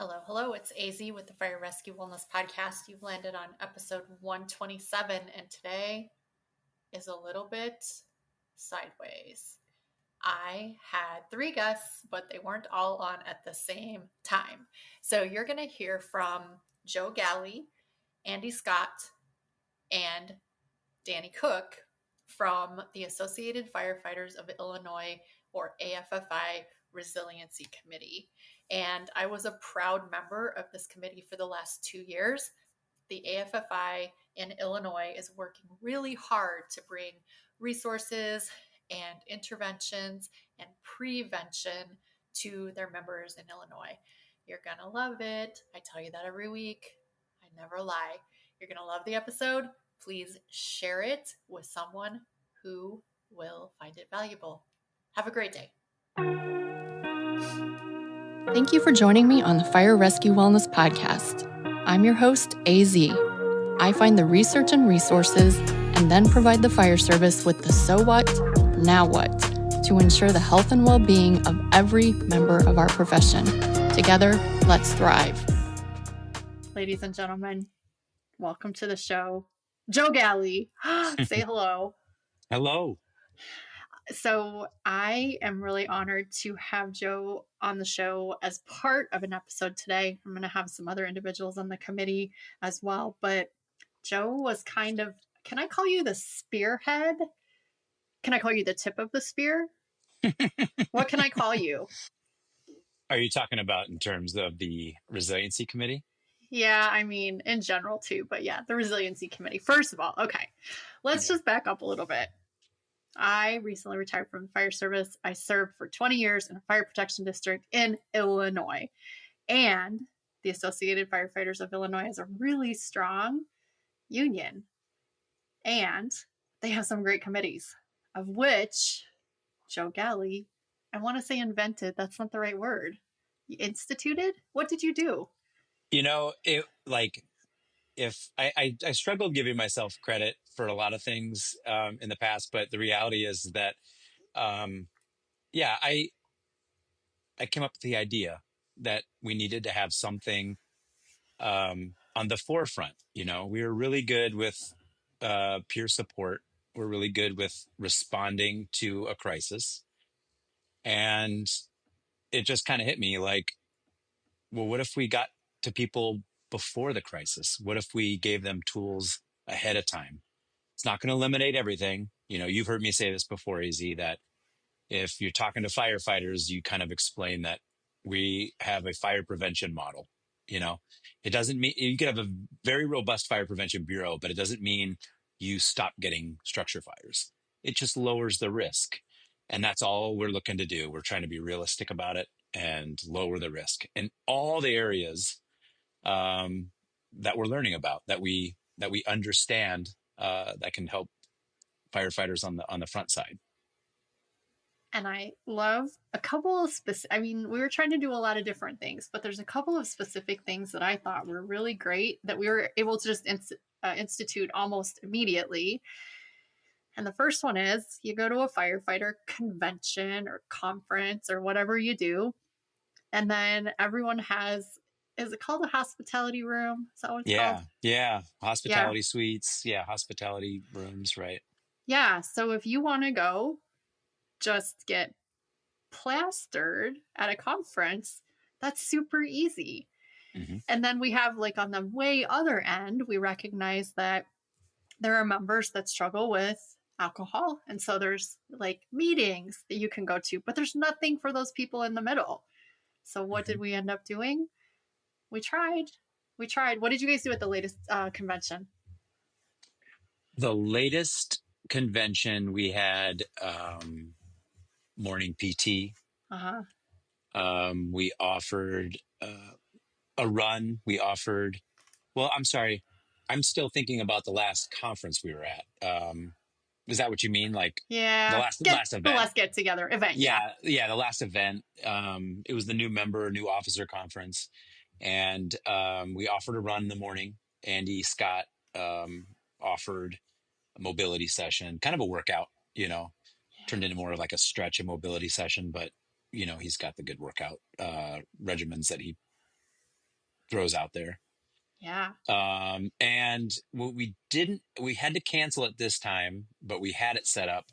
Hello, hello. It's AZ with the Fire Rescue Wellness Podcast. You've landed on episode 127, and today is a little bit sideways. I had 3 guests, but they weren't all on at the same time. So you're going to hear from Joe Galli, Andy Scott, and Dani Cook from the Associated Firefighters of Illinois, or AFFI Resiliency Committee. And I was a proud member of this committee for the last 2 years. The AFFI in Illinois is working really hard to bring resources and interventions and prevention to their members in Illinois. You're going to love it. I tell you that every week. I never lie. You're going to love the episode. Please share it with someone who will find it valuable. Have a great day. Thank you for joining me on the Fire Rescue Wellness Podcast. I'm your host, AZ. I find the research and resources and then provide the fire service with the so what, now what, to ensure the health and well-being of every member of our profession. Together, let's thrive. Ladies and gentlemen, welcome to the show. Joe Galli, say hello. Hello. So I am really honored to have Joe on the show as part of an episode today. I'm going to have some other individuals on the committee as well, but Joe was kind of, can I call you the spearhead? Can I call you the tip of the spear? What can I call you? Are you talking about in terms of the Resiliency Committee? Yeah, I mean, in general too, but yeah, the Resiliency Committee. First of all, okay, let's just back up a little bit. I recently retired from the fire service. I served for 20 years in a fire protection district in Illinois. And the Associated Firefighters of Illinois is a really strong union. And they have some great committees, of which Joe Galli, I want to say invented. That's not the right word. You instituted? What did you do? You know, if I struggled giving myself credit for a lot of things in the past, but the reality is that, I came up with the idea that we needed to have something on the forefront. You know, we were really good with peer support. We're really good with responding to a crisis. And it just kind of hit me like, well, what if we got to people before the crisis? What if we gave them tools ahead of time? It's not going to eliminate everything. You know, you've heard me say this before, AZ, that if you're talking to firefighters, you kind of explain that we have a fire prevention model. You know, it doesn't mean you can have a very robust fire prevention bureau, but it doesn't mean you stop getting structure fires. It just lowers the risk. And that's all we're looking to do. We're trying to be realistic about it and lower the risk in all the areas that we're learning about, that we understand, that can help firefighters on the front side. And I love a couple of I mean, we were trying to do a lot of different things, but there's a couple of specific things that I thought were really great that we were able to just institute almost immediately. And the first one is you go to a firefighter convention or conference or whatever you do, and then everyone has, is it called a hospitality room? Is that what it's called? Yeah. Hospitality suites. Yeah. Hospitality rooms. Right. Yeah. So if you want to go just get plastered at a conference, that's super easy. Mm-hmm. And then we have, like, on the way other end, we recognize that there are members that struggle with alcohol. And so there's like meetings that you can go to, but there's nothing for those people in the middle. So what did we end up doing? We tried. What did you guys do at the latest convention? The latest convention, we had morning PT. We offered a run. We offered, well, I'm sorry. I'm still thinking about the last conference we were at. Is that what you mean? Like, yeah, the last event? The last get together event. Yeah. The last event. It was the new officer conference. And we offered a run in the morning. Andy Scott offered a mobility session, kind of a workout, turned into more of like a stretch and mobility session. But, he's got the good workout regimens that he throws out there. Yeah. And what we had to cancel it this time, but we had it set up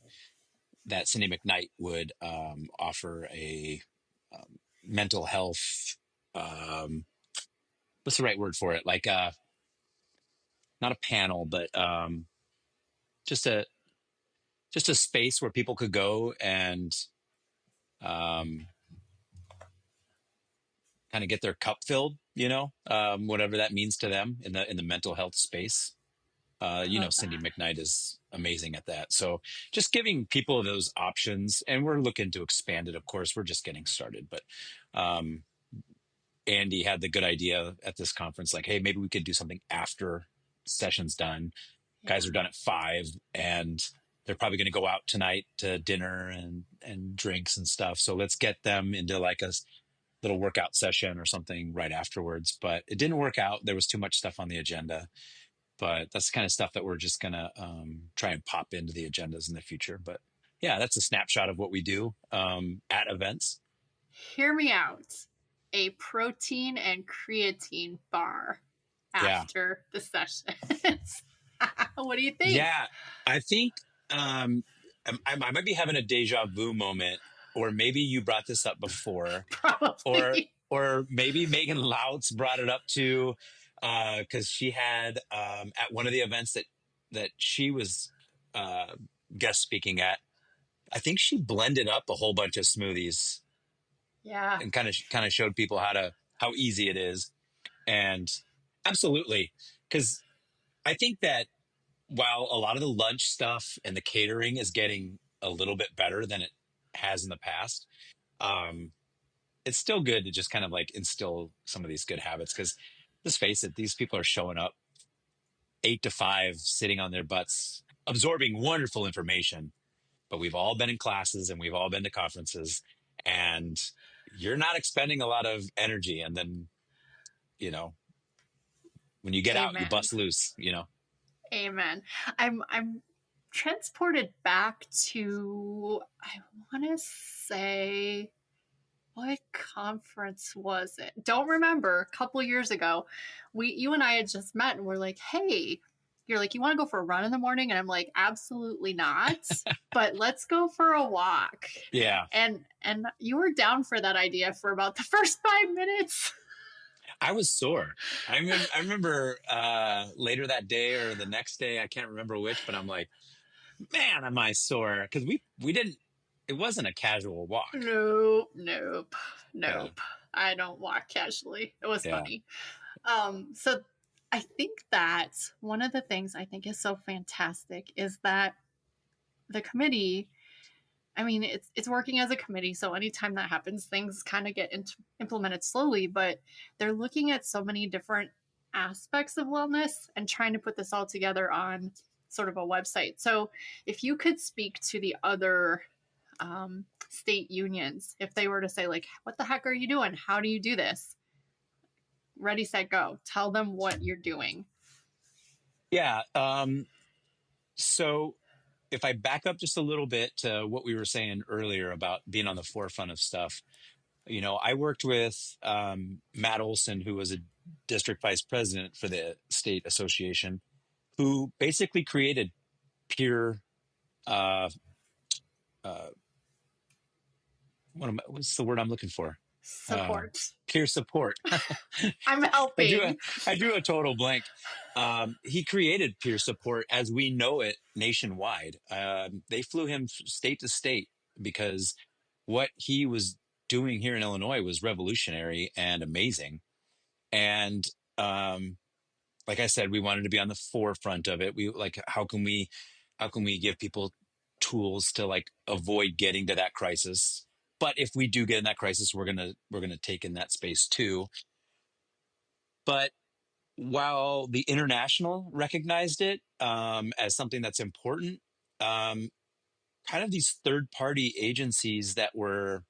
that Cindy McKnight would offer a mental health. Um, what's the right word for it? Like not a panel, but just a just a space where people could go and um, kind of get their cup filled. Whatever that means to them in the mental health space. I love Cindy that. McKnight is amazing at that. So just giving people those options, and we're looking to expand it. Of course, we're just getting started, but um, Andy had the good idea at this conference, like, hey, maybe we could do something after session's done. Yeah. Guys are done at 5, and they're probably going to go out tonight to dinner and drinks and stuff. So let's get them into like a little workout session or something right afterwards. But it didn't work out. There was too much stuff on the agenda. But that's the kind of stuff that we're just going to try and pop into the agendas in the future. But yeah, that's a snapshot of what we do at events. Hear me out. A protein and creatine bar after the sessions. What do you think? Yeah, I think I might be having a deja vu moment, or maybe you brought this up before, Probably. or maybe Megan Lautz brought it up too, because she had at one of the events that she was guest speaking at. I think she blended up a whole bunch of smoothies. Yeah. And kind of showed people how easy it is. And absolutely, because I think that while a lot of the lunch stuff and the catering is getting a little bit better than it has in the past, it's still good to just kind of like instill some of these good habits. Because let's face it, these people are showing up 8 to 5, sitting on their butts, absorbing wonderful information. But we've all been in classes and we've all been to conferences, and you're not expending a lot of energy. And then, when you get out, you Amen. bust loose. Amen. I'm transported back to, I want to say, what conference was it? Don't remember. A couple years ago, you and I had just met, and we're like, hey, you're like, you want to go for a run in the morning? And I'm like, absolutely not. But let's go for a walk. Yeah. And you were down for that idea for about the first 5 minutes. I was sore. I remember later that day or the next day, I can't remember which, but I'm like, man, am I sore? Because we didn't. It wasn't a casual walk. Nope. Yeah. I don't walk casually. It was funny. So I think that one of the things I think is so fantastic is that the committee, I mean, it's working as a committee. So anytime that happens, things kind of get implemented slowly, but they're looking at so many different aspects of wellness and trying to put this all together on sort of a website. So if you could speak to the other state unions, if they were to say like, what the heck are you doing? How do you do this? Ready, set, go. Tell them what you're doing. Yeah. So if I back up just a little bit to what we were saying earlier about being on the forefront of stuff, I worked with Matt Olson, who was a district vice president for the state association, who basically created peer what's the word I'm looking for? Support. Peer support. I'm helping. I drew a total blank. He created peer support as we know it nationwide. They flew him state to state because what he was doing here in Illinois was revolutionary and amazing. And like I said, we wanted to be on the forefront of it. We like, how can we give people tools to like avoid getting to that crisis? But if we do get in that crisis, we're gonna take in that space too. But while the international recognized it as something that's important, kind of these third party agencies that were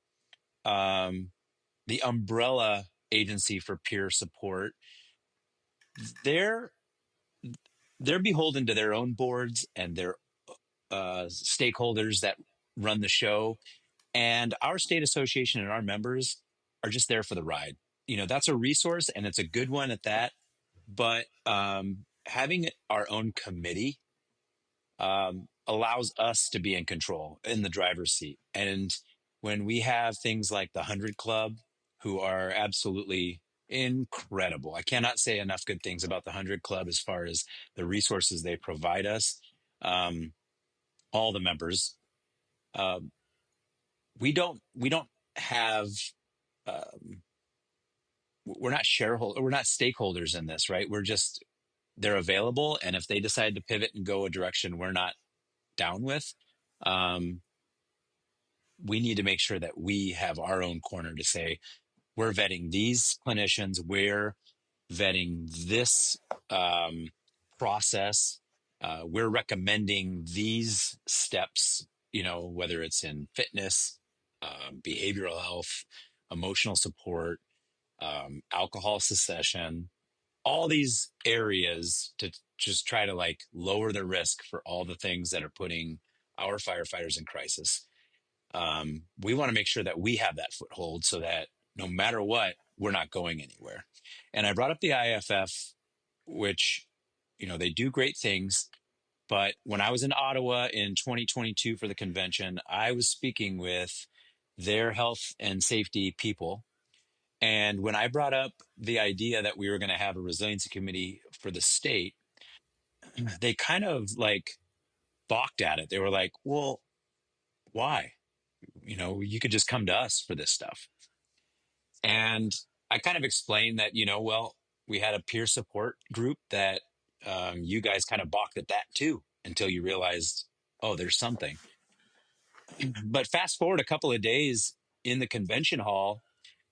the umbrella agency for peer support, they're beholden to their own boards and their stakeholders that run the show. And our state association and our members are just there for the ride. that's a resource, and it's a good one at that. But having our own committee allows us to be in control, in the driver's seat. And when we have things like the 100 Club, who are absolutely incredible, I cannot say enough good things about the 100 Club as far as the resources they provide us. Um, all the members, uh, we don't have. Um, we're not we're not stakeholders in this, right? They're available, and if they decide to pivot and go a direction we're not down with, um, we need to make sure that we have our own corner to say, we're vetting these clinicians, we're vetting this process, we're recommending these steps, whether it's in fitness, behavioral health, emotional support, alcohol cessation, all these areas to just try to like lower the risk for all the things that are putting our firefighters in crisis. We want to make sure that we have that foothold so that no matter what, we're not going anywhere. And I brought up the IFF, which, they do great things. But when I was in Ottawa in 2022 for the convention, I was speaking with their health and safety people. And when I brought up the idea that we were going to have a resiliency committee for the state, they kind of like balked at it. They were like, well, why? You could just come to us for this stuff. And I kind of explained that, well, we had a peer support group that you guys kind of balked at that too, until you realized, oh, there's something. But fast forward a couple of days in the convention hall.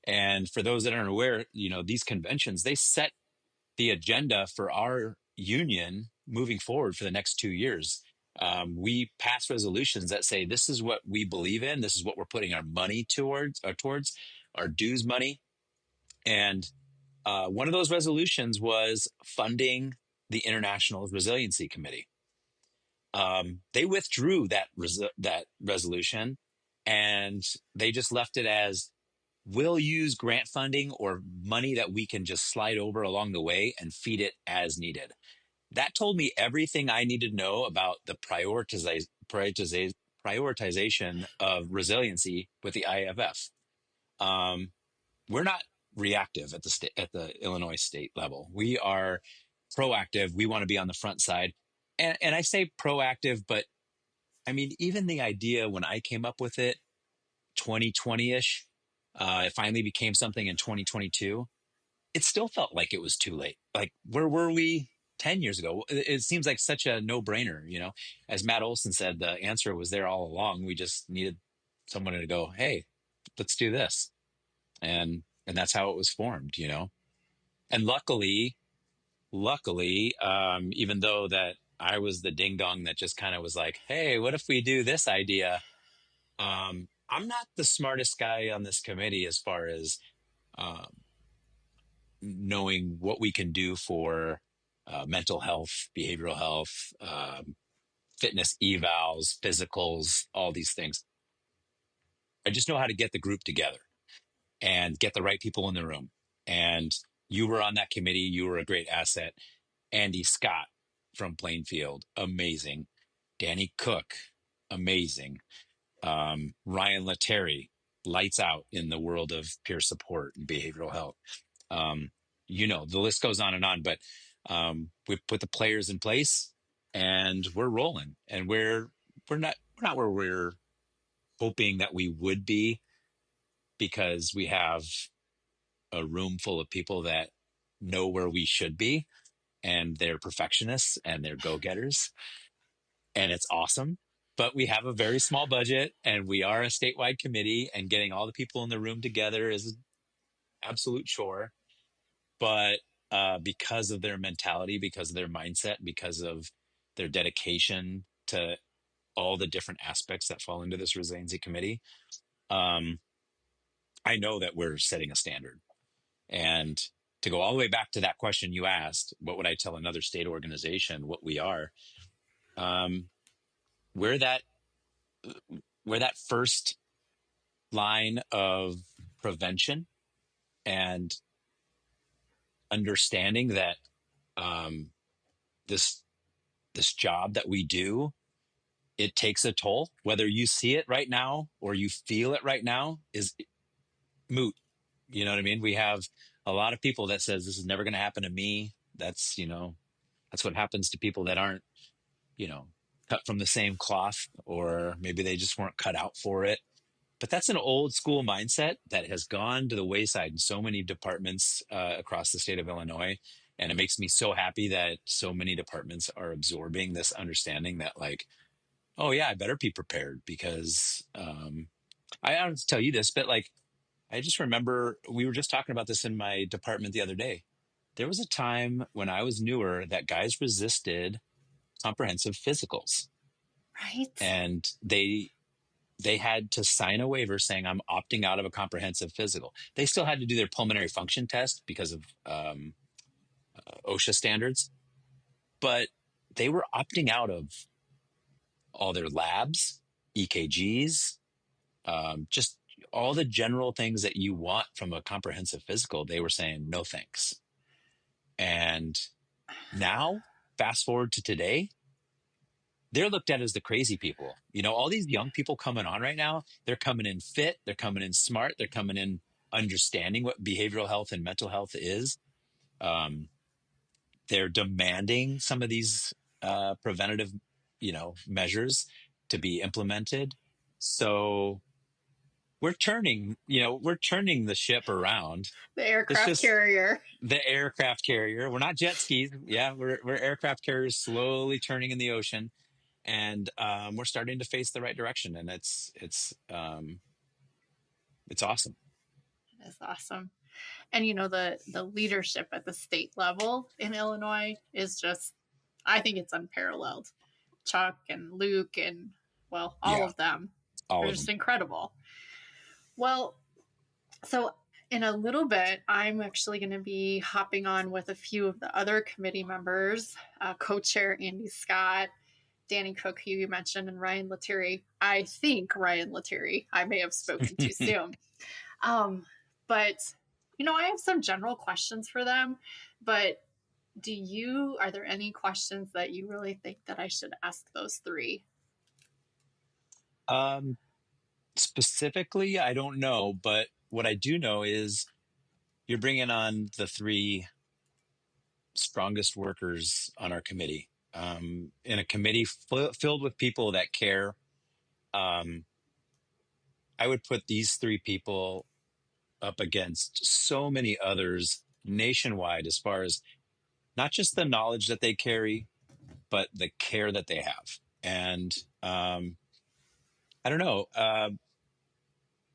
And for those that aren't aware, these conventions, they set the agenda for our union moving forward for the next 2 years. We pass resolutions that say, this is what we believe in. This is what we're putting our money towards our dues money. And one of those resolutions was funding the International Resiliency Committee. They withdrew that resolution, and they just left it as, we'll use grant funding or money that we can just slide over along the way and feed it as needed. That told me everything I needed to know about the prioritization of resiliency with the IFF. We're not reactive at the Illinois state level. We are proactive. We want to be on the front side. And I say proactive, but I mean, even the idea when I came up with it, 2020-ish, it finally became something in 2022. It still felt like it was too late. Like, where were we 10 years ago? It seems like such a no-brainer, As Matt Olson said, the answer was there all along. We just needed someone to go, hey, let's do this. And that's how it was formed. And luckily, even though that I was the ding dong that just kind of was like, hey, what if we do this idea? I'm not the smartest guy on this committee as far as um, knowing what we can do for mental health, behavioral health, fitness evals, physicals, all these things. I just know how to get the group together and get the right people in the room. And you were on that committee. You were a great asset. Andy Scott from Plainfield, amazing. Dani Cook, amazing. Ryan Letary, lights out in the world of peer support and behavioral health. The list goes on, but we've put the players in place and we're rolling, and we're not where we're hoping that we would be, because we have a room full of people that know where we should be, and they're perfectionists and they're go-getters, and it's awesome. But we have a very small budget, and we are a statewide committee, and getting all the people in the room together is an absolute chore. But because of their mentality, because of their mindset, because of their dedication to all the different aspects that fall into this resiliency committee, um, I know that we're setting a standard. And to go all the way back to that question you asked, what would I tell another state organization what we are? Um, we're that first line of prevention and understanding that um, this this job that we do, it takes a toll. Whether you see it right now or you feel it right now is moot. You know what I mean? We have a lot of people that says this is never going to happen to me. That's, that's what happens to people that aren't, you know, cut from the same cloth, or maybe they just weren't cut out for it. But that's an old school mindset that has gone to the wayside in so many departments across the state of Illinois. And it makes me so happy that so many departments are absorbing this understanding that, like, oh yeah, I better be prepared because I don't have to tell you this, but like, I just remember we were just talking about this in my department the other day. There was a time when I was newer that guys resisted comprehensive physicals, Right. and they had to sign a waiver saying I'm opting out of a comprehensive physical. They still had to do their pulmonary function test because of OSHA standards, but they were opting out of all their labs, EKGs, just all the general things that you want from a comprehensive physical. They were saying no thanks. And now, fast forward to today, they're looked at as the crazy people. All these young people coming on right now, they're coming in fit, they're coming in smart, they're coming in understanding what behavioral health and mental health is. Um, they're demanding some of these preventative, measures to be implemented. So we're turning the ship around. The It's aircraft just carrier. the aircraft carrier. We're not jet skis. Yeah, we're aircraft carriers slowly turning in the ocean, and we're starting to face the right direction, and it's awesome. That is awesome. And the leadership at the state level in Illinois is just, I think it's unparalleled. Chuck and Luke and, well, all Yeah, of them all are of just them. incredible. Well, so in a little bit, I'm actually going to be hopping on with a few of the other committee members, co-chair Andy Scott, Dani Cook, who you mentioned, and Ryan Lettieri. I think Ryan Lettieri. I may have spoken too soon. But I have some general questions for them. But are there any questions that you really think that I should ask those three? um, Specifically, I don't know, but what I do know is you're bringing on the three strongest workers on our committee. In a committee filled with people that care. Um, I would put these three people up against so many others nationwide as far as not just the knowledge that they carry, but the care that they have. And I don't know.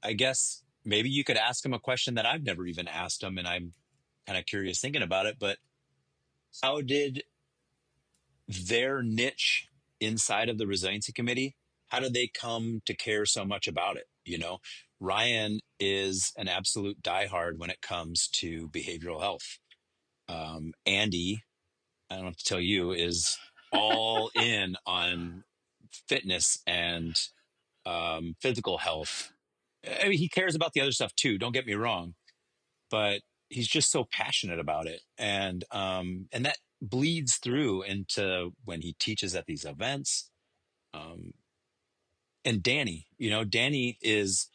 I guess maybe you could ask them a question that I've never even asked them, and I'm kind of curious thinking about it. But how did their niche inside of the Resiliency Committee, how did they come to care so much about it? Ryan is an absolute diehard when it comes to behavioral health. Andy, I don't have to tell you, is all in on fitness and physical health. I mean, he cares about the other stuff too. Don't get me wrong, but he's just so passionate about it, and that bleeds through into when he teaches at these events. Um, and Dani is,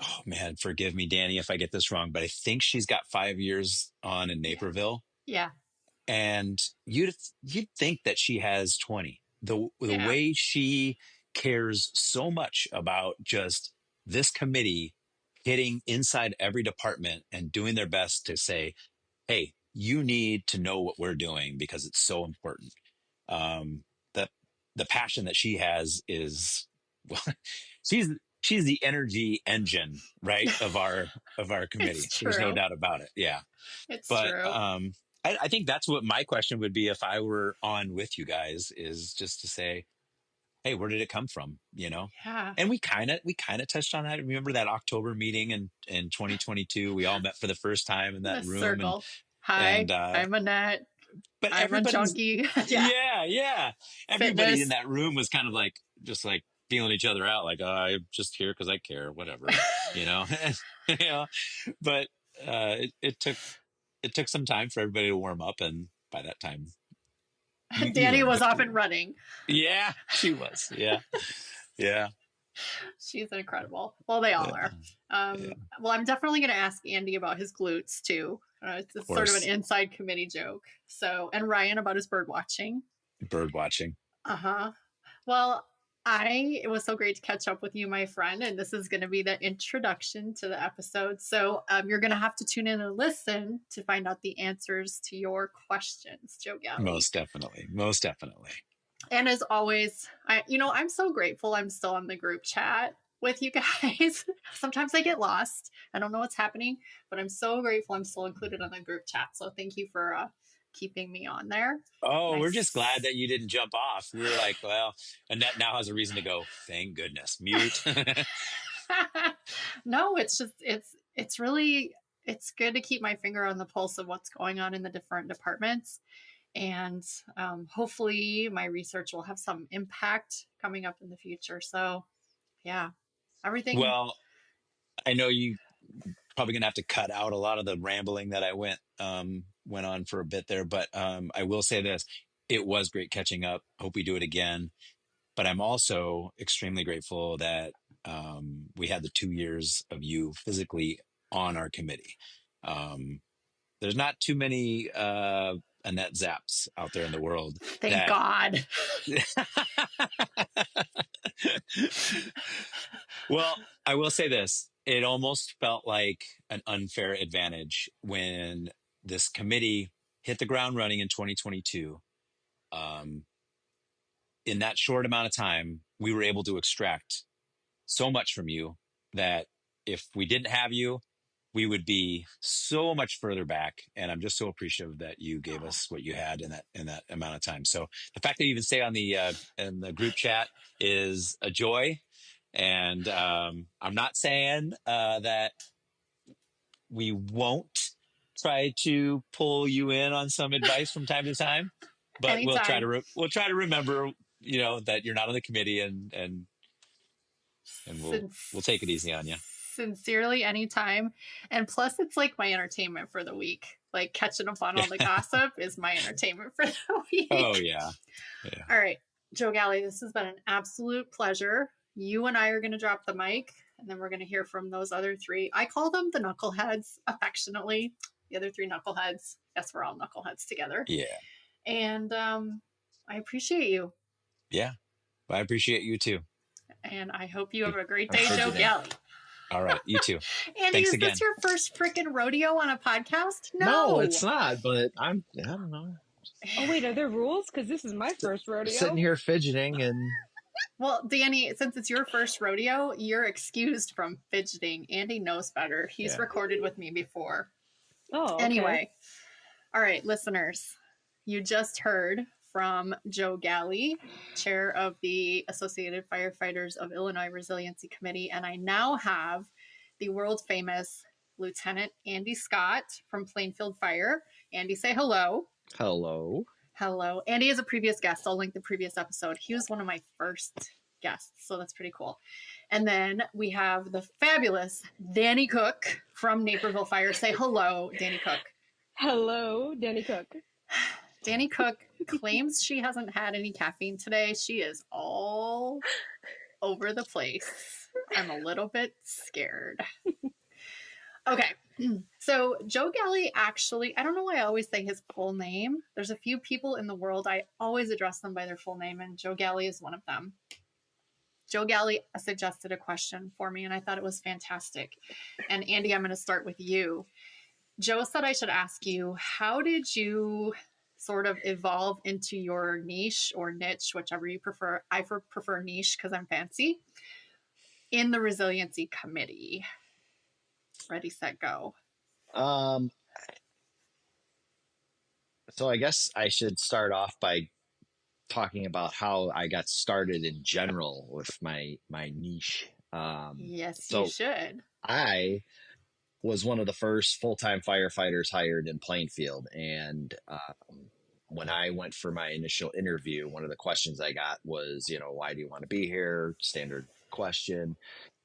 oh man, forgive me, Dani, if I get this wrong, but I think she's got 5 years on in Yeah. Naperville. Yeah. And you'd think that she has 20. The Yeah. way she cares so much about just this committee hitting inside every department and doing their best to say, hey, you need to know what we're doing because it's so important. Um, the the passion that she has is, well, she's she's the energy engine, right, of our committee. It's There's no true. doubt about it. Yeah. It's But true. I think that's what my question would be if I were on with you guys, is just to say, hey, where did it come from? Yeah. And we kind of touched on that. Remember that October meeting in 2022? We all met for the first time in In that the room, and circle. Hi, and I'm Annette. but I'm a everybody's, junkie. Yeah. yeah, everybody in Fitness. that room was kind of like just like feeling each other out, like, oh, I'm just here because I care, whatever, you know. you know. But it it took some time for everybody to warm up, and by that time, Dani was off and running. Yeah, she was. Yeah, yeah. She's incredible. Well, they all are. Well, I'm definitely going to ask Andy about his glutes too. It's sort of an inside committee joke. So, and Ryan about his bird watching. Bird watching. Well, it was so great to catch up with you, my friend, and this is going to be the introduction to the episode. So you're going to have to tune in and listen to find out the answers to your questions, Joe Galli. Most definitely. Most definitely. And as always, I'm so grateful I'm still on the group chat with you guys. Sometimes I get lost. I don't know what's happening, but I'm so grateful I'm still included on the group chat. So thank you for keeping me on there. Oh, we're just glad that you didn't jump off. We were like, well, Annette now has a reason to go, thank goodness, mute. No, it's just, it's really, it's good to keep my finger on the pulse of what's going on in the different departments. And hopefully my research will have some impact coming up in the future. So yeah, everything. Well, I know you probably going to have to cut out a lot of the rambling that I went on for a bit there, but I will say this, it was great catching up. Hope we do it again. But I'm also extremely grateful that we had the 2 years of you physically on our committee. There's not too many Annette Zapps out there in the world. Thank God. Well, I will say this. It almost felt like an unfair advantage when this committee hit the ground running in 2022. In that short amount of time, we were able to extract so much from you that if we didn't have you, we would be so much further back. And I'm just so appreciative that you gave us what you had in that amount of time. So the fact that you even stay on in the group chat is a joy. And I'm not saying that we won't try to pull you in on some advice from time to time, but anytime. we'll try to remember, that you're not on the committee, and we'll take it easy on you. Sincerely, anytime. And plus, it's like my entertainment for the week. Like catching up on all the gossip is my entertainment for the week. Oh yeah. All right, Joe Galli, this has been an absolute pleasure. You and I are going to drop the mic, and then we're going to hear from those other three. I call them the knuckleheads affectionately. The other three knuckleheads. Yes, we're all knuckleheads together. Yeah. And I appreciate you. Yeah. I appreciate you too. And I hope you have a great day, Joe Galli. All right. You too. Andy, Thanks is again. this your first freaking rodeo on a podcast? No, it's not, but I don't know. Oh, wait, are there rules? Because this is my first rodeo. Sitting here fidgeting and... Well, Dani, since it's your first rodeo, you're excused from fidgeting. Andy knows better. He's recorded with me before. Oh, okay. Anyway. All right, listeners. You just heard from Joe Galli, chair of the Associated Firefighters of Illinois Resiliency Committee. And I now have the world famous Lieutenant Andy Scott from Plainfield Fire. Andy, say hello. Hello. Hello. Andy is a previous guest. I'll link the previous episode. He was one of my first guests, so that's pretty cool. And then we have the fabulous Dani Cook from Naperville Fire. Say hello, Dani Cook. Hello, Dani Cook. Dani Cook claims she hasn't had any caffeine today. She is all over the place. I'm a little bit scared. Okay. So Joe Galli actually, I don't know why I always say his full name. There's a few people in the world, I always address them by their full name, and Joe Galli is one of them. Joe Galli suggested a question for me, and I thought it was fantastic. And Andy, I'm going to start with you. Joe said I should ask you, how did you sort of evolve into your niche or niche, whichever you prefer? I prefer niche because I'm fancy. In the Resiliency Committee. Ready, set, go. So I guess I should start off by talking about how I got started in general with my niche. Yes, you should. I was one of the first full-time firefighters hired in Plainfield. And when I went for my initial interview, one of the questions I got was, why do you want to be here? Standard question.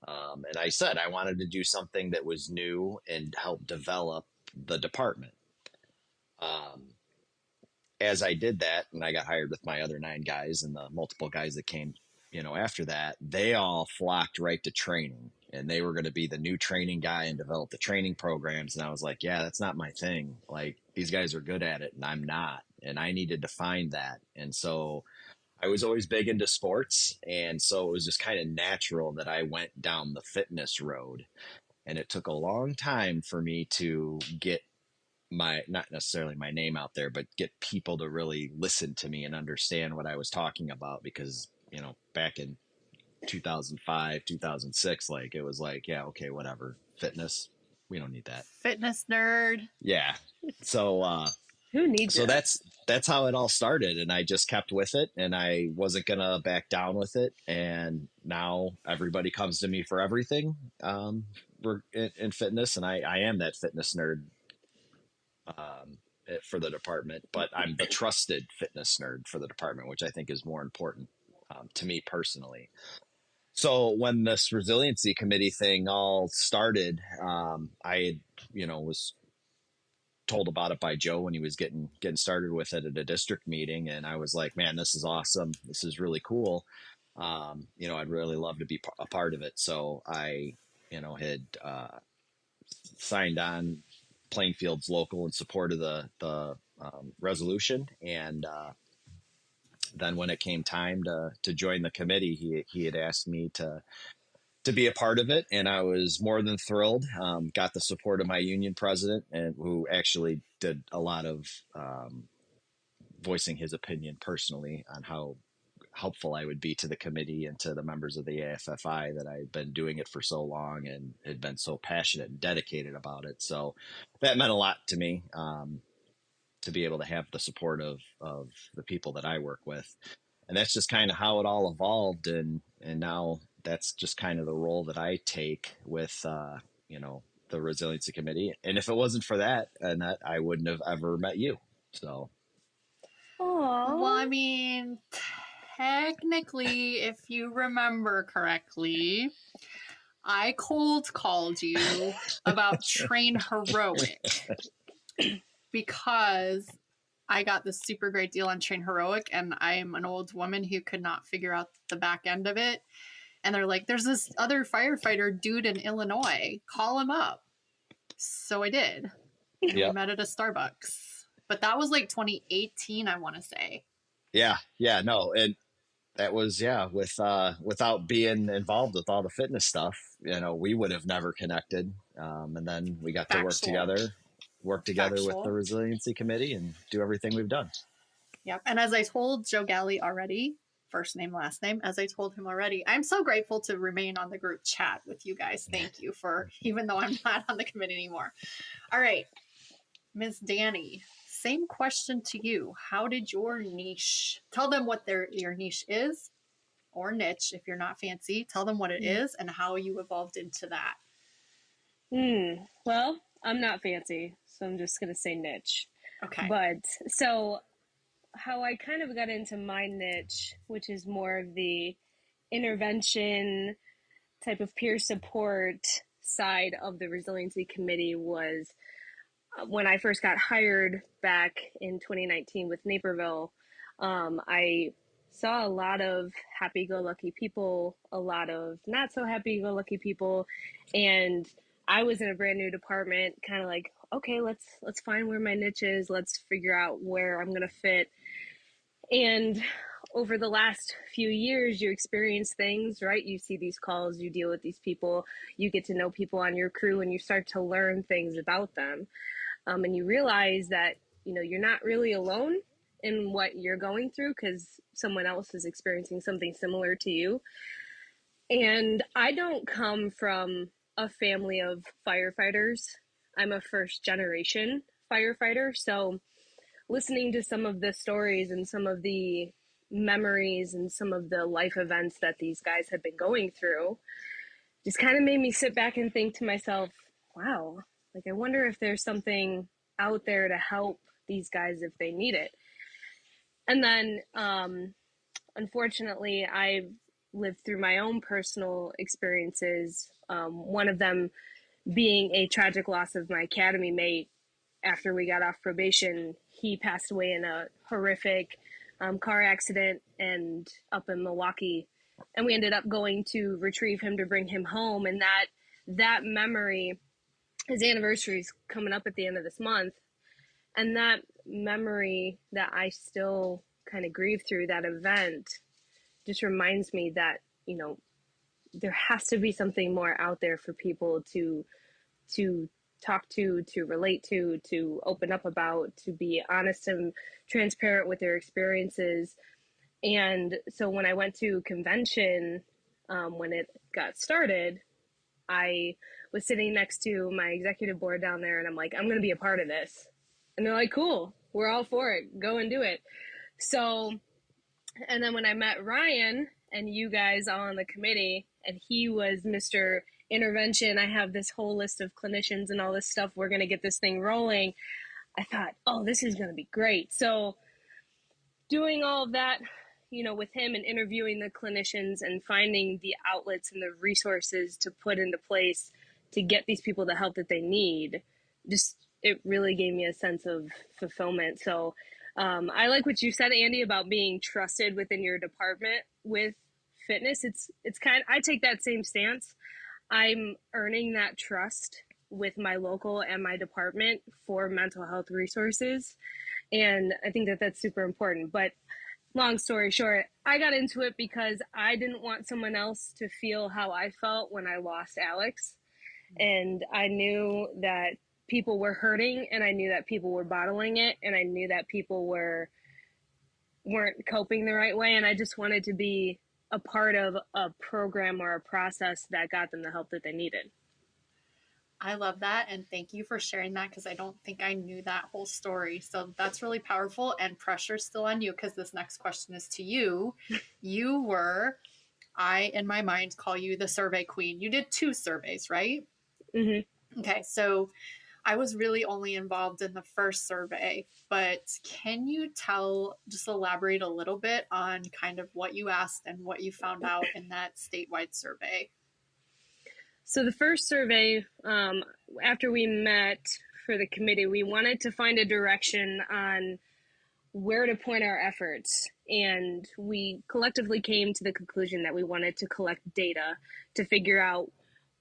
And I said I wanted to do something that was new and help develop the department. As I did that, and I got hired with my other 9 guys and the multiple guys that came, after that, they all flocked right to training, and they were going to be the new training guy and develop the training programs. And I was like, yeah, that's not my thing. Like, these guys are good at it and I'm not. And I needed to find that. And so I was always big into sports. And so it was just kind of natural that I went down the fitness road. And it took a long time for me to get not necessarily my name out there, but get people to really listen to me and understand what I was talking about. Because, back in 2005, 2006, like, it was like, yeah, okay, whatever. Fitness, we don't need that. Fitness nerd. Yeah. So, Who needs so it? that's how it all started, and I just kept with it, and I wasn't gonna back down with it. And now everybody comes to me for everything, in fitness, and I am that fitness nerd, for the department, but I'm the trusted fitness nerd for the department, which I think is more important, to me personally. So when this resiliency committee thing all started, I was told about it by Joe when he was getting started with it at a district meeting, and I was like, man, this is awesome. This is really cool. I'd really love to be a part of it. So I, had signed on Plainfield's local in support of the resolution, and then when it came time to join the committee, he had asked me to be a part of it, and I was more than thrilled. Got the support of my union president, and who actually did a lot of voicing his opinion personally on how helpful I would be to the committee and to the members of the AFFI, that I'd been doing it for so long and had been so passionate and dedicated about it. So that meant a lot to me, to be able to have the support of the people that I work with. And that's just kind of how it all evolved. And now that's just kind of the role that I take with, the Resiliency Committee. And if it wasn't for that, I wouldn't have ever met you. So. Aww. Well, I mean, technically, if you remember correctly, I cold called you about Train Heroic because I got this super great deal on Train Heroic, and I'm an old woman who could not figure out the back end of it. And they're like, there's this other firefighter dude in Illinois. Call him up. So I did. And we met at a Starbucks. But that was like 2018, I want to say. Yeah, no. And that was, without being involved with all the fitness stuff, we would have never connected. And then we got to work together with the Resiliency Committee and do everything we've done. Yep. And as I told Joe Galli already, first name, last name, as I told him already, I'm so grateful to remain on the group chat with you guys. Thank you for, even though I'm not on the committee anymore. All right, Ms. Dani, same question to you. How did your niche, tell them what your niche is, or niche if you're not fancy, tell them what it is and how you evolved into that. Well, I'm not fancy, so I'm just going to say niche. Okay. But so how I kind of got into my niche, which is more of the intervention type of peer support side of the Resiliency Committee, was when I first got hired back in 2019 with Naperville. I saw a lot of happy-go-lucky people, a lot of not so happy-go-lucky people, and I was in a brand new department, kind of like, okay, let's find where my niche is. Let's figure out where I'm going to fit. And over the last few years, you experience things, right? You see these calls, you deal with these people, you get to know people on your crew, and you start to learn things about them. And you realize that, you're not really alone in what you're going through, because someone else is experiencing something similar to you. And I don't come from a family of firefighters. I'm a first generation firefighter. So listening to some of the stories and some of the memories and some of the life events that these guys had been going through just kind of made me sit back and think to myself, wow, like, I wonder if there's something out there to help these guys if they need it. And then, unfortunately, I've lived through my own personal experiences. One of them being a tragic loss of my academy mate after we got off probation, he passed away in a horrific car accident and up in Milwaukee. And we ended up going to retrieve him to bring him home. And that memory, his anniversary is coming up at the end of this month. And that memory that I still kind of grieve through, that event, just reminds me that, you know, there has to be something more out there for people to talk to relate to open up about, to be honest and transparent with their experiences. And so when I went to convention, when it got started, I was sitting next to my executive board down there, and I'm like, I'm going to be a part of this. And they're like, cool, we're all for it. Go and do it. So, and then when I met Ryan and you guys all on the committee, and he was Mr. Intervention, I have this whole list of clinicians and all this stuff, we're going to get this thing rolling. I thought, oh, this is going to be great. So doing all of that, you know, with him and interviewing the clinicians and finding the outlets and the resources to put into place to get these people the help that they need, just, it really gave me a sense of fulfillment. So I like what you said, Andy, about being trusted within your department with fitness. It's kind of, I take that same stance. I'm earning that trust with my local and my department for mental health resources. And I think that that's super important. But long story short, I got into it because I didn't want someone else to feel how I felt when I lost Alex. And I knew that people were hurting, and I knew that people were bottling it, and I knew that people weren't coping the right way. And I just wanted to be a part of a program or a process that got them the help that they needed. I love that. And thank you for sharing that, because I don't think I knew that whole story. So that's really powerful, and pressure's still on you, because this next question is to you. You were, I, in my mind, call you the survey queen. You did 2 surveys, right? Mm-hmm. Okay. So I was really only involved in the first survey, but can you just elaborate a little bit on kind of what you asked and what you found out in that statewide survey? So the first survey, after we met for the committee, we wanted to find a direction on where to point our efforts. And we collectively came to the conclusion that we wanted to collect data to figure out,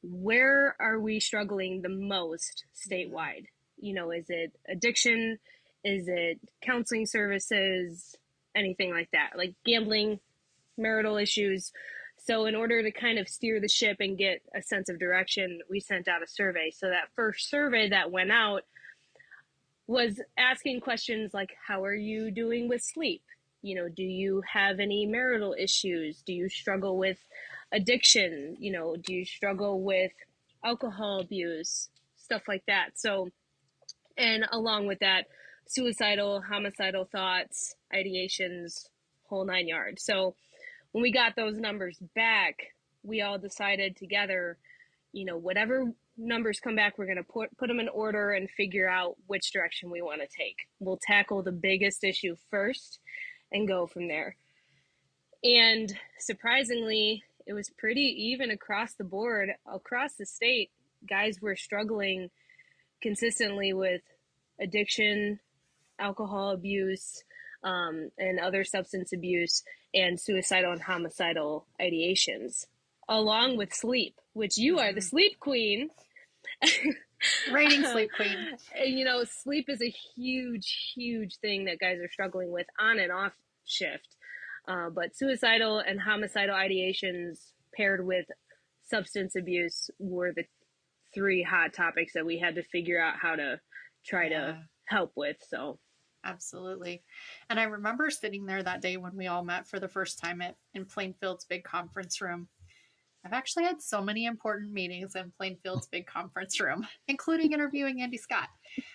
where are we struggling the most statewide? You know, is it addiction? Is it counseling services? Anything like that, like gambling, marital issues. So in order to kind of steer the ship and get a sense of direction, we sent out a survey. So that first survey that went out was asking questions like, how are you doing with sleep? You know, do you have any marital issues? Do you struggle with addiction? You know, do you struggle with alcohol abuse? Stuff like that. So, and along with that, suicidal, homicidal thoughts, ideations, whole 9 yards. So when we got those numbers back, we all decided together, you know, whatever numbers come back, we're going to put them in order and figure out which direction we want to take. We'll tackle the biggest issue first and go from there. And surprisingly, it was pretty even across the board, across the state. Guys were struggling consistently with addiction, alcohol abuse, and other substance abuse, and suicidal and homicidal ideations, along with sleep, which you are the sleep queen. Reigning sleep queen. You know, sleep is a huge, huge thing that guys are struggling with on and off shift. But suicidal and homicidal ideations paired with substance abuse were the 3 hot topics that we had to figure out how to try to help with. So absolutely. And I remember sitting there that day when we all met for the first time in Plainfield's big conference room. I've actually had so many important meetings in Plainfield's big conference room, including interviewing Andy Scott.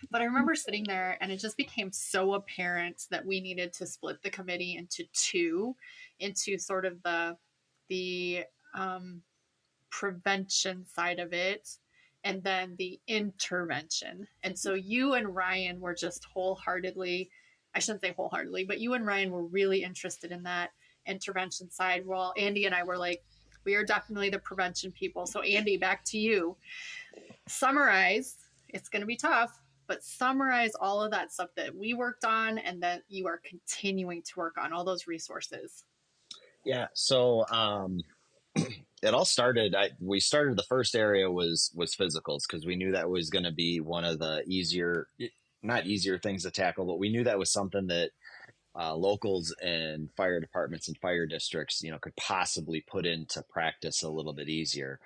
But I remember sitting there, and it just became so apparent that we needed to split the committee into 2, into sort of the prevention side of it, and then the intervention. And so you and Ryan were just wholeheartedly, I shouldn't say wholeheartedly, but you and Ryan were really interested in that intervention side, while Andy and I were like, we are definitely the prevention people. So Andy, back to you. Summarize, it's going to be tough, but summarize all of that stuff that we worked on and that you are continuing to work on, all those resources. Yeah. So it all started. We started, the first area was physicals, because we knew that was going to be one of the not easier things to tackle, but we knew that was something that locals and fire departments and fire districts, could possibly put into practice a little bit easier.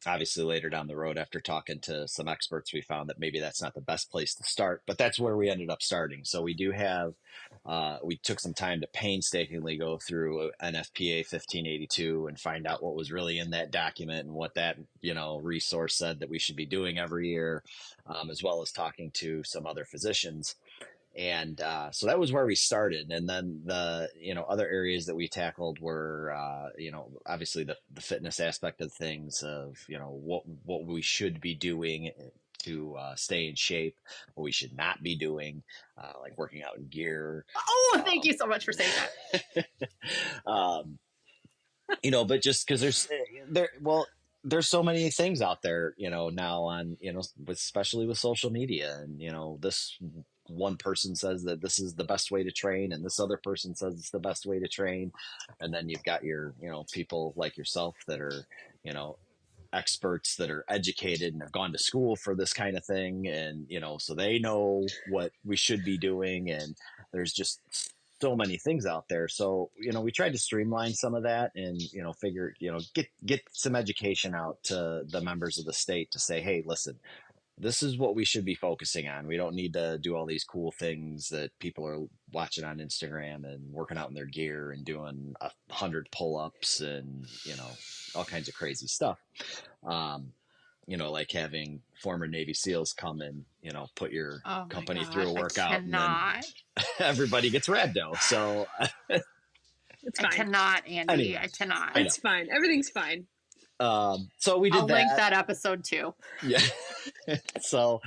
Obviously, later down the road, after talking to some experts, we found that maybe that's not the best place to start, but that's where we ended up starting. So we do have, we took some time to painstakingly go through NFPA 1582 and find out what was really in that document and what that, resource said that we should be doing every year, as well as talking to some other physicians. And so that was where we started. And then the, other areas that we tackled were, obviously the fitness aspect of things, of, what we should be doing to stay in shape, what we should not be doing, like working out in gear. Oh, thank you so much for saying that. But just because there's so many things out there, now on, especially with social media, and, this one person says that this is the best way to train, and this other person says it's the best way to train. And then you've got your, people like yourself that are, experts that are educated and have gone to school for this kind of thing. And, so they know what we should be doing. And there's just so many things out there. So, we tried to streamline some of that and, figure, get some education out to the members of the state to say, hey, listen, this is what we should be focusing on. We don't need to do all these cool things that people are watching on Instagram and working out in their gear and doing 100 pull-ups and, all kinds of crazy stuff. Like having former Navy SEALs come and, put your company through a workout, and then everybody gets rhabdo. So it's fine. I cannot, Andy. Anyway, I cannot. It's fine. Everything's fine. So we did I'll link that episode too. Yeah. So,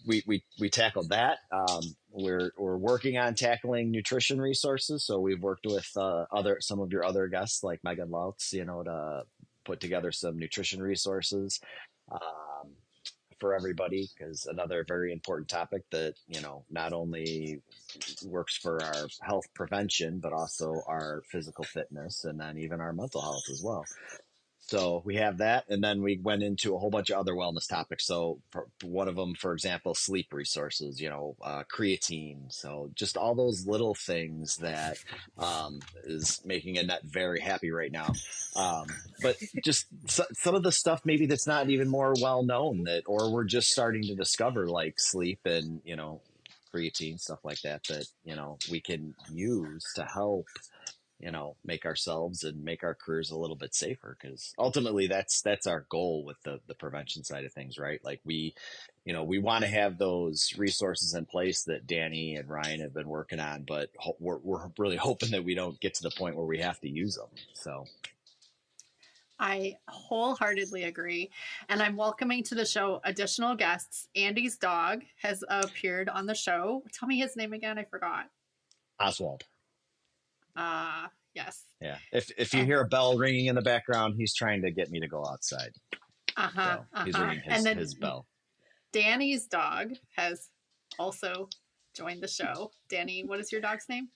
we tackled that. We're working on tackling nutrition resources. So we've worked with some of your other guests like Megan Lautz, to put together some nutrition resources for everybody, because another very important topic that, not only works for our health prevention, but also our physical fitness, and then even our mental health as well. So we have that. And then we went into a whole bunch of other wellness topics. So one of them, for example, sleep resources, creatine. So just all those little things that is making Annette very happy right now. But just some of the stuff maybe that's not even more well known, or we're just starting to discover, like sleep and, creatine, stuff like that, we can use to help, make ourselves and make our careers a little bit safer. Because ultimately that's our goal with the prevention side of things, right? Like we want to have those resources in place that Dani and Ryan have been working on, but we're really hoping that we don't get to the point where we have to use them. So I wholeheartedly agree. And I'm welcoming to the show additional guests. Andy's dog has appeared on the show. Tell me his name again. I forgot. Oswald. Yes. Yeah. If you hear a bell ringing in the background, he's trying to get me to go outside. So he's ringing his bell. Dani's dog has also joined the show. Dani, what is your dog's name?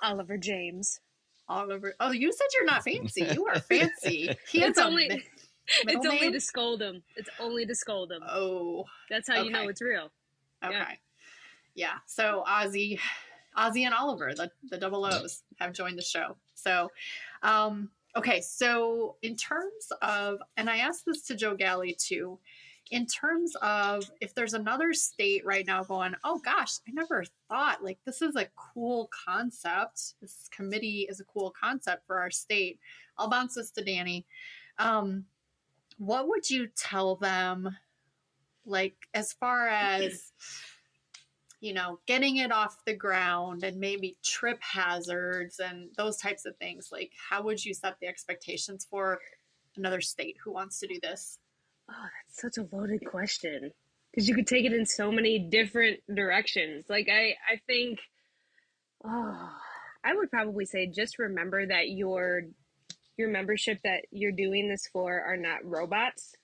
Oliver James. Oliver. Oh, you said you're not fancy. You are fancy. It's only to scold him. It's only to scold him. Oh. That's how you know it's real. Okay. Yeah. So Ozzy and Oliver, the double O's, have joined the show. So, okay. So in terms of, and I asked this to Joe Galli too, in terms of if there's another state right now going, oh gosh, I never thought, like, this is a cool concept. This committee is a cool concept for our state. I'll bounce this to Dani. What would you tell them, like, as far as, getting it off the ground and maybe trip hazards and those types of things? Like, how would you set the expectations for another state who wants to do this? Oh, that's such a loaded question, because you could take it in so many different directions. Like, I think, I would probably say just remember that your membership that you're doing this for are not robots,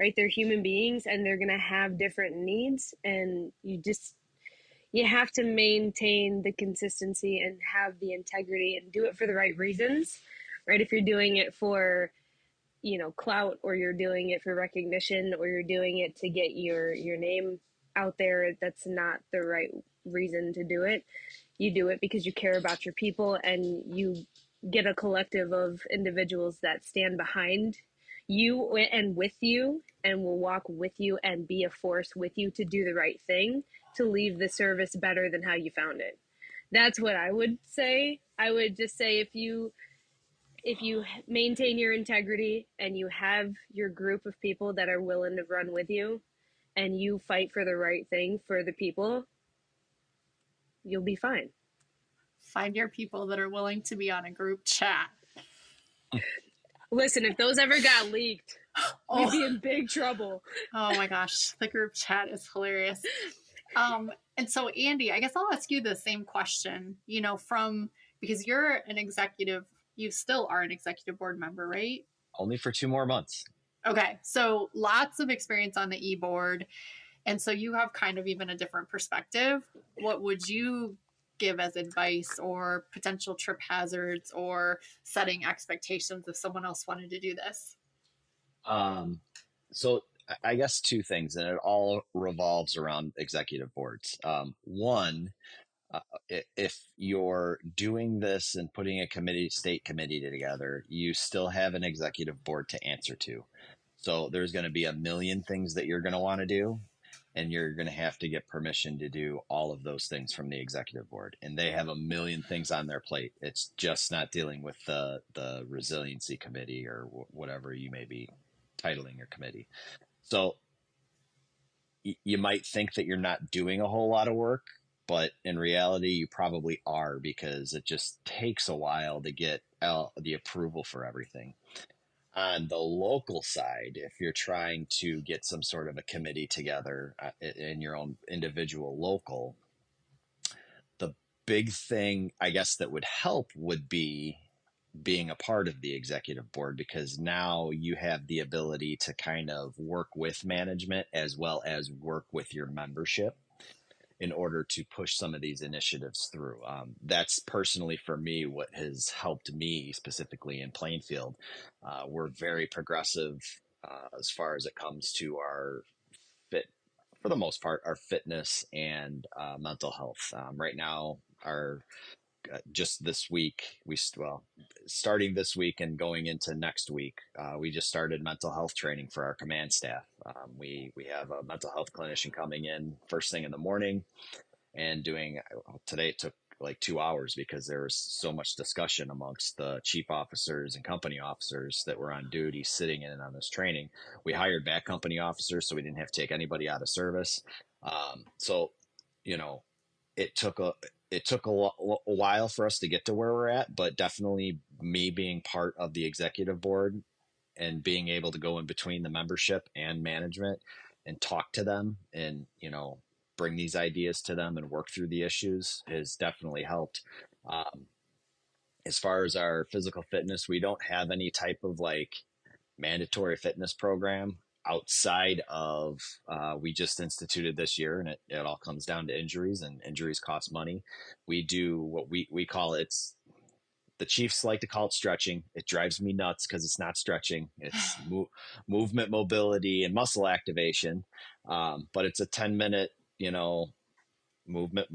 right? They're human beings and they're going to have different needs, and you have to maintain the consistency and have the integrity and do it for the right reasons, right? If you're doing it for, clout, or you're doing it for recognition, or you're doing it to get your name out there, that's not the right reason to do it. You do it because you care about your people, and you get a collective of individuals that stand behind you and with you, and will walk with you and be a force with you to do the right thing, to leave the service better than how you found it. That's what I would say. I would just say, if you maintain your integrity and you have your group of people that are willing to run with you, and you fight for the right thing for the people, you'll be fine. Find your people that are willing to be on a group chat. Listen, if those ever got leaked, we'd be in big trouble. Oh my gosh, the group chat is hilarious. And so, Andy, I guess I'll ask you the same question, because you're an executive, you still are an executive board member, right? Only for 2 more months. Okay. So lots of experience on the e-board. And so you have kind of even a different perspective. What would you give as advice, or potential trip hazards, or setting expectations if someone else wanted to do this? So I guess 2 things, and it all revolves around executive boards. One, if you're doing this and putting a state committee together, you still have an executive board to answer to. So there's going to be a million things that you're going to want to do, and you're going to have to get permission to do all of those things from the executive board. And they have a million things on their plate. It's just not dealing with the Resiliency Committee, or whatever you may be titling your committee. So you might think that you're not doing a whole lot of work, but in reality, you probably are, because it just takes a while to get the approval for everything. On the local side, if you're trying to get some sort of a committee together in your own individual local, the big thing, I guess, that would help would be being a part of the executive board, because now you have the ability to kind of work with management as well as work with your membership in order to push some of these initiatives through. That's personally, for me, what has helped me specifically in Plainfield. We're very progressive as far as it comes to our for the most part, our fitness and mental health. Right now, just this week, starting this week and going into next week, we just started mental health training for our command staff. We have a mental health clinician coming in first thing in the morning and today it took like 2 hours, because there was so much discussion amongst the chief officers and company officers that were on duty sitting in on this training. We hired back company officers, so we didn't have to take anybody out of service. So, it took a while for us to get to where we're at, but definitely me being part of the executive board and being able to go in between the membership and management and talk to them and, bring these ideas to them and work through the issues has definitely helped. As far as our physical fitness, we don't have any type of mandatory fitness program outside of, we just instituted this year, and it all comes down to injuries, and injuries cost money. We do what we call the Chiefs like to call it stretching. It drives me nuts because it's not stretching. It's movement, mobility, and muscle activation. But it's a 10-minute, movement,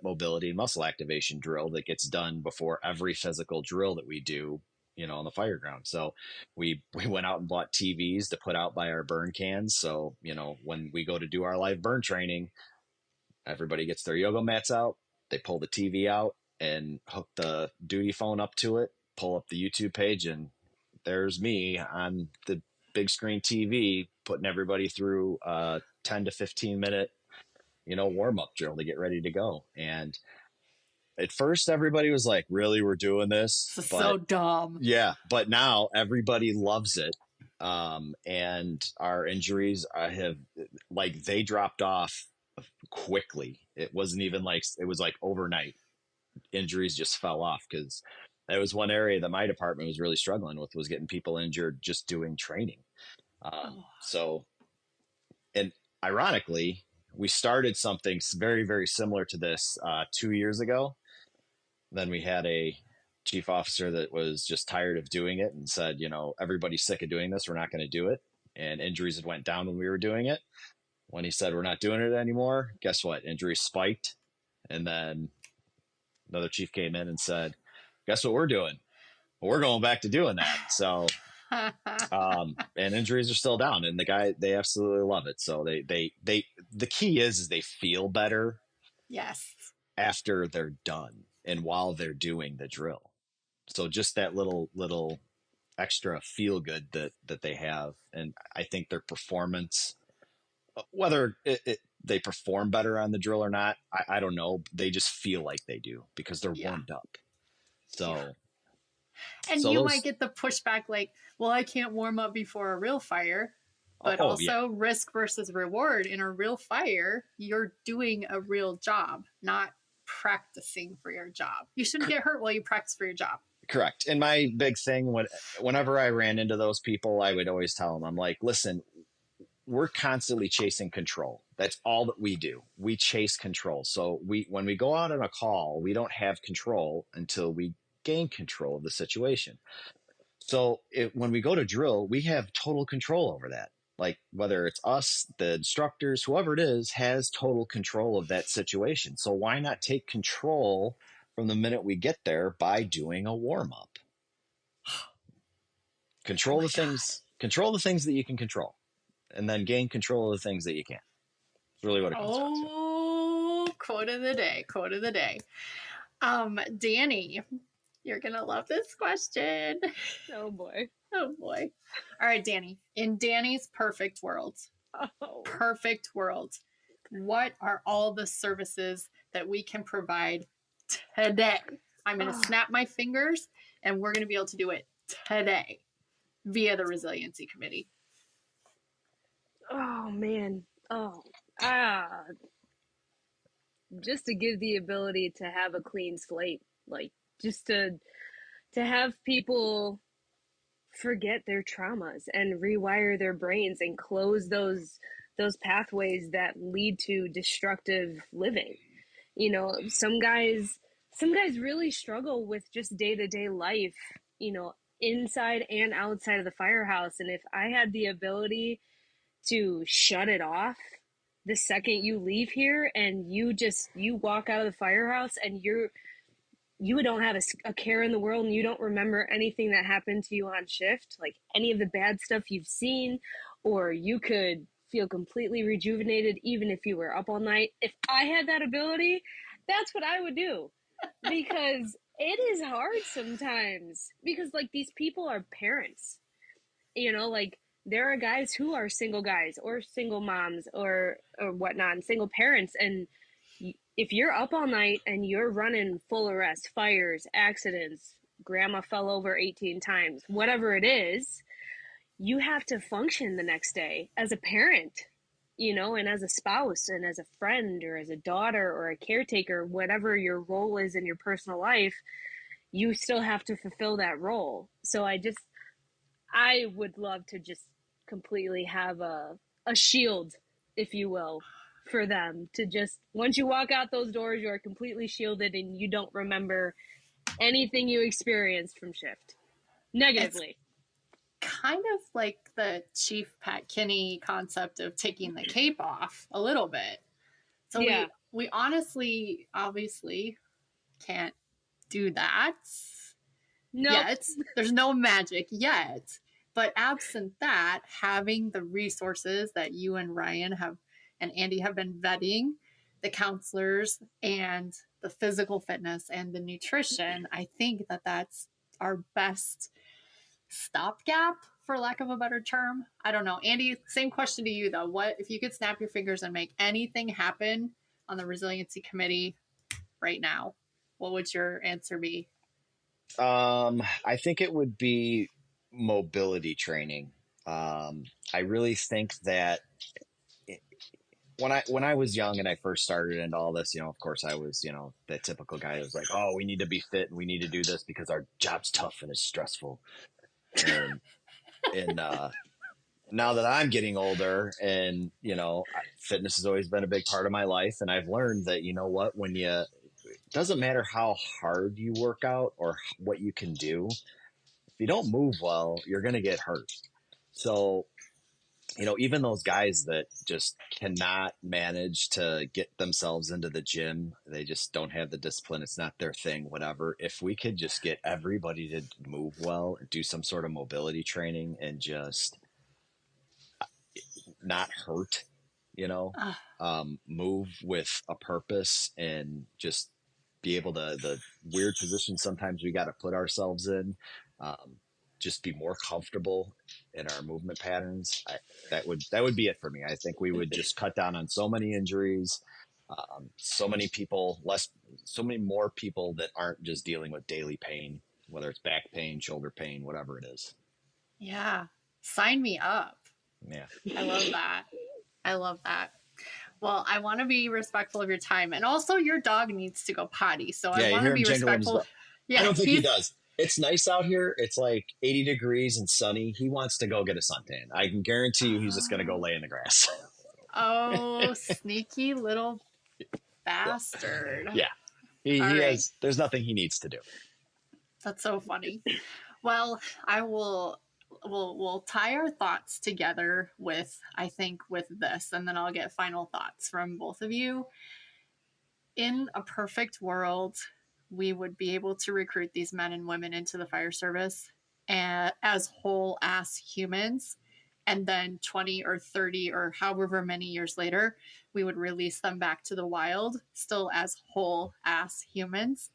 mobility, and muscle activation drill that gets done before every physical drill that we do, on the fire ground. So we went out and bought TVs to put out by our burn cans. So, when we go to do our live burn training, everybody gets their yoga mats out. They pull the TV out and hook the duty phone up to it, pull up the YouTube page, and there's me on the big screen TV putting everybody through a 10 to 15 minute, warm-up drill to get ready to go. And at first everybody was like, really, we're doing this? This is so dumb. Yeah. But now everybody loves it. And our injuries they dropped off quickly. It wasn't even it was overnight. Injuries just fell off, because that was one area that my department was really struggling with, was getting people injured just doing training. So, and ironically, we started something very, very similar to this 2 years ago. Then we had a chief officer that was just tired of doing it and said, everybody's sick of doing this. We're not going to do it. And injuries had went down when we were doing it. When he said, we're not doing it anymore, guess what? Injuries spiked. And then another chief came in and said, guess what we're doing? Well, we're going back to doing that. So, and injuries are still down, and they absolutely love it. So the key is they feel better. Yes. After they're done and while they're doing the drill. So just that little extra feel good that they have. And I think their performance, whether they perform better on the drill or not, I don't know. They just feel like they do because they're warmed up. So, and you might get the pushback like, well, I can't warm up before a real fire. But risk versus reward in a real fire, you're doing a real job, not practicing for your job. You shouldn't get hurt while you practice for your job. Correct. And my big thing, whenever I ran into those people, I would always tell them, I'm like, listen, we're constantly chasing control. That's all that we do. We chase control. So when we go out on a call, we don't have control until we gain control of the situation. So when we go to drill, we have total control over that. Like whether it's us, the instructors, whoever it is, has total control of that situation. So why not take control from the minute we get there by doing a warm up? Control the things that you can control, and then gain control of the things that you can't. It's really what it comes down to. Oh, quote of the day. Dani, you're going to love this question. Oh boy. All right, Dani. In Dani's perfect world, what are all the services that we can provide today? I'm going to snap my fingers and we're going to be able to do it today via the Resiliency Committee. Oh, man. Just to give the ability to have a clean slate, like just to have people forget their traumas and rewire their brains and close those pathways that lead to destructive living. Some guys really struggle with just day-to-day life, inside and outside of the firehouse. And if I had the ability to shut it off the second you leave here and you walk out of the firehouse and you don't have a care in the world and you don't remember anything that happened to you on shift, like any of the bad stuff you've seen, or you could feel completely rejuvenated even if you were up all night. If I had that ability, that's what I would do, because it is hard sometimes, because like these people are parents, like there are guys who are single guys or single moms or whatnot, and single parents, and if you're up all night and you're running full arrest, fires, accidents, grandma fell over 18 times, whatever it is, you have to function the next day as a parent, and as a spouse and as a friend or as a daughter or a caretaker, whatever your role is in your personal life, you still have to fulfill that role. So I would love to just completely have a shield, if you will, for them to just, once you walk out those doors, you are completely shielded and you don't remember anything you experienced from shift negatively. It's kind of like the Chief Pat Kinney concept of taking the cape off a little bit. So yeah, we obviously can't do that yet. There's no magic yet. But absent that, having the resources that you and Ryan and Andy have been vetting, the counselors and the physical fitness and the nutrition, I think that's our best stopgap, for lack of a better term. I don't know. Andy, same question to you though. What if you could snap your fingers and make anything happen on the Resiliency Committee right now? What would your answer be? I think it would be mobility training. I really think that when I was young and I first started into all this, of course I was, the typical guy that was like, oh, we need to be fit and we need to do this because our job's tough and it's stressful. And now that I'm getting older and, fitness has always been a big part of my life. And I've learned that, it doesn't matter how hard you work out or what you can do. If you don't move well, you're going to get hurt. So, even those guys that just cannot manage to get themselves into the gym, they just don't have the discipline. It's not their thing, whatever. If we could just get everybody to move well and do some sort of mobility training and just not hurt, move with a purpose and just be able to, the weird positions sometimes we got to put ourselves in, just be more comfortable in our movement patterns. That would be it for me. I think we would just cut down on so many injuries, so many more people that aren't just dealing with daily pain, whether it's back pain, shoulder pain, whatever it is. Yeah. Sign me up. Yeah. I love that. Well, I want to be respectful of your time. And also your dog needs to go potty. So I want to be respectful. Yeah, I don't think he does. It's nice out here. It's like 80 degrees and sunny. He wants to go get a suntan. I can guarantee you he's just going to go lay in the grass. Oh, sneaky little bastard. Yeah. He has, there's nothing he needs to do. That's so funny. Well, we'll tie our thoughts together with this, and then I'll get final thoughts from both of you. In a perfect world, we would be able to recruit these men and women into the fire service as whole ass humans. And then 20 or 30 or however many years later, we would release them back to the wild, still as whole ass humans.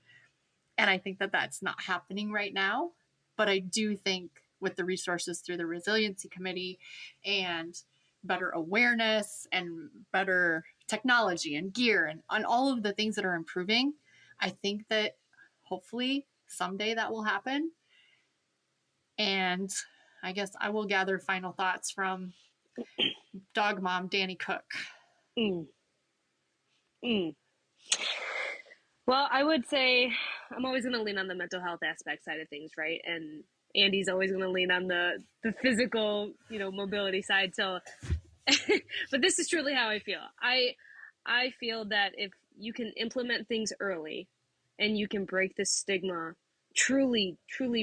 And I think that that's not happening right now. But I do think with the resources through the Resiliency Committee and better awareness and better technology and gear and on all of the things that are improving, I think that hopefully someday that will happen. And I guess I will gather final thoughts from dog mom, Dani Cook. Well, I would say I'm always going to lean on the mental health aspect side of things, right? And Andy's always going to lean on the physical, mobility side. So, but this is truly how I feel. I feel that if you can implement things early and you can break this stigma, truly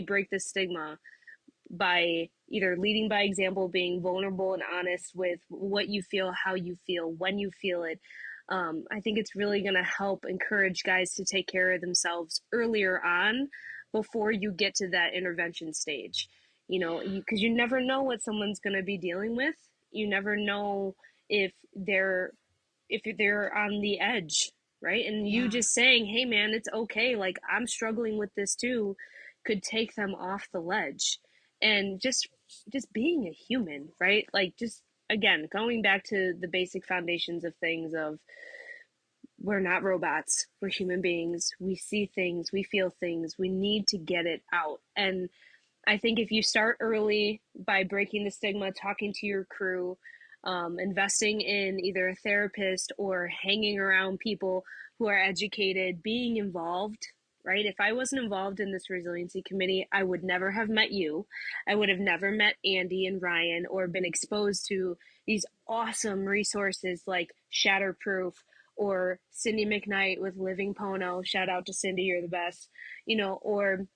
break this stigma by either leading by example, being vulnerable and honest with what you feel, how you feel, when you feel it. I think it's really going to help encourage guys to take care of themselves earlier on before you get to that intervention stage, because you never know what someone's going to be dealing with. You never know if they're on the edge, right? And you just saying, hey man, it's okay. Like, I'm struggling with this too, could take them off the ledge. And just being a human, right? Like, just, again, going back to the basic foundations of things of we're not robots, we're human beings. We see things, we feel things, we need to get it out. And I think if you start early by breaking the stigma, talking to your crew, investing in either a therapist or hanging around people who are educated, being involved, right? If I wasn't involved in this resiliency committee, I would never have met you. I would have never met Andy and Ryan or been exposed to these awesome resources like Shatterproof or Cindy McKnight with Living Pono. Shout out to Cindy, you're the best, or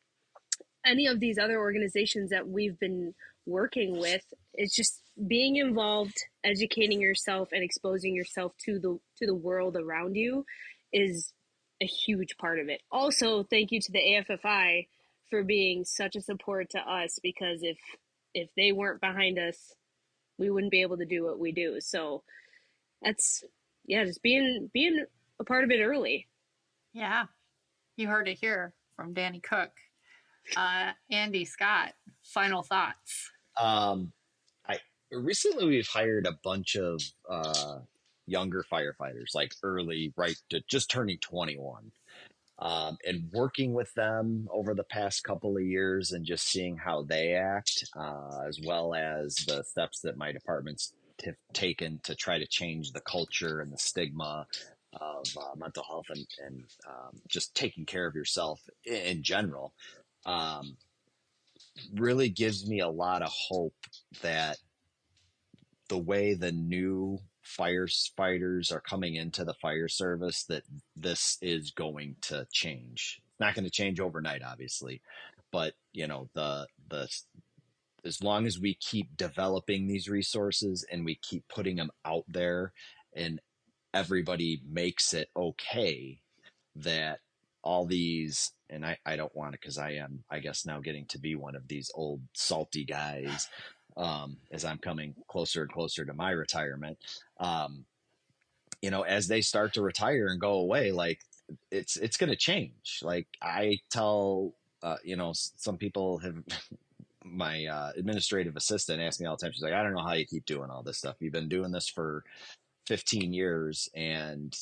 any of these other organizations that we've been working with. It's just being involved, educating yourself and exposing yourself to the world around you is a huge part of it. Also, thank you to the AFFI for being such a support to us, because if they weren't behind us, we wouldn't be able to do what we do. So that's, just being a part of it early. Yeah. You heard it here from Dani Cook. Andy, Scott, final thoughts. Recently we've hired a bunch of younger firefighters, like early, right to just turning 21, and working with them over the past couple of years and just seeing how they act, as well as the steps that my department's taken to try to change the culture and the stigma of mental health and just taking care of yourself in general, really gives me a lot of hope that the way the new firefighters are coming into the fire service, that this is going to change. It's not going to change overnight, obviously, but the as long as we keep developing these resources and we keep putting them out there, and everybody makes it okay, that all these, and I don't want to, because I am, I guess, now getting to be one of these old salty guys, as I'm coming closer and closer to my retirement, as they start to retire and go away, like it's going to change. Like I tell, some people have, my administrative assistant asks me all the time. She's like, I don't know how you keep doing all this stuff. You've been doing this for 15 years, and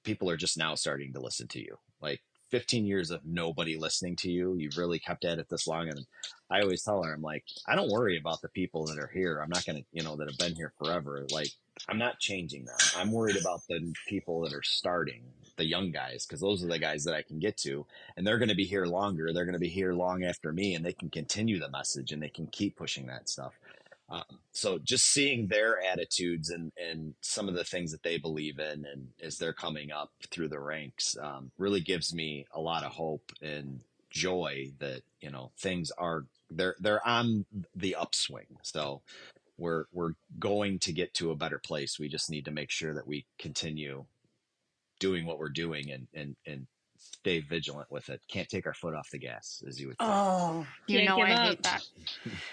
people are just now starting to listen to you. Like 15 years of nobody listening to you. You've really kept at it this long. And I always tell her, I'm like, I don't worry about the people that are here. I'm not going to, that have been here forever. Like, I'm not changing them. I'm worried about the people that are starting, the young guys, because those are the guys that I can get to, and they're going to be here longer. They're going to be here long after me, and they can continue the message and they can keep pushing that stuff. So just seeing their attitudes and some of the things that they believe in, and as they're coming up through the ranks, really gives me a lot of hope and joy that, things are, they're on the upswing. So we're going to get to a better place. We just need to make sure that we continue doing what we're doing and stay vigilant with it. Can't take our foot off the gas, as you would say. Oh, I hate that.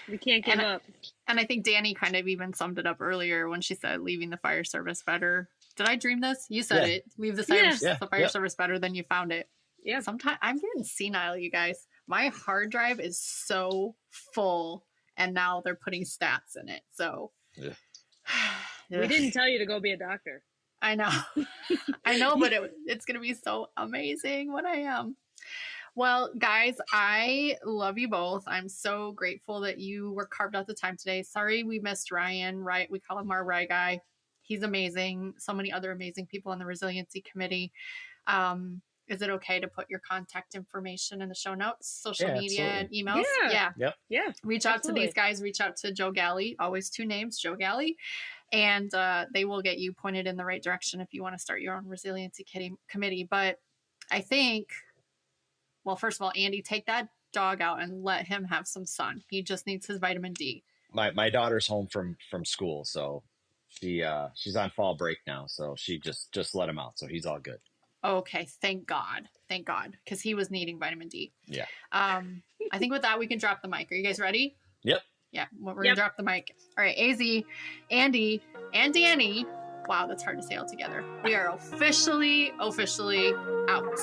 We can't give up. And I think Dani kind of even summed it up earlier when she said leaving the fire service better. Did I dream this? You said it. Leave the fire service better than you found it. Yeah. Sometimes I'm getting senile, you guys. My hard drive is so full, and now they're putting stats in it. So we didn't tell you to go be a doctor. I know. I know, but it's going to be so amazing when I am. Well, guys, I love you both. I'm so grateful that you were carved out the time today. Sorry we missed Ryan. Right? We call him our Rye guy. He's amazing. So many other amazing people on the Resiliency Committee. Is it okay to put your contact information in the show notes, social media, and emails? Yeah. Reach out to these guys. Reach out to Joe Galli. Always two names, Joe Galli. And they will get you pointed in the right direction if you want to start your own Resiliency Committee. But I think, well, first of all, Andy, take that dog out and let him have some sun. He just needs his vitamin D. My daughter's home from school, so she's on fall break now. So she just let him out, so he's all good. Okay, thank God, because he was needing vitamin D. Yeah. I think with that we can drop the mic. Are you guys ready? Yep. Yeah, we're gonna drop the mic. All right, AZ, Andy, and Dani. Wow, that's hard to say all together. We are officially out.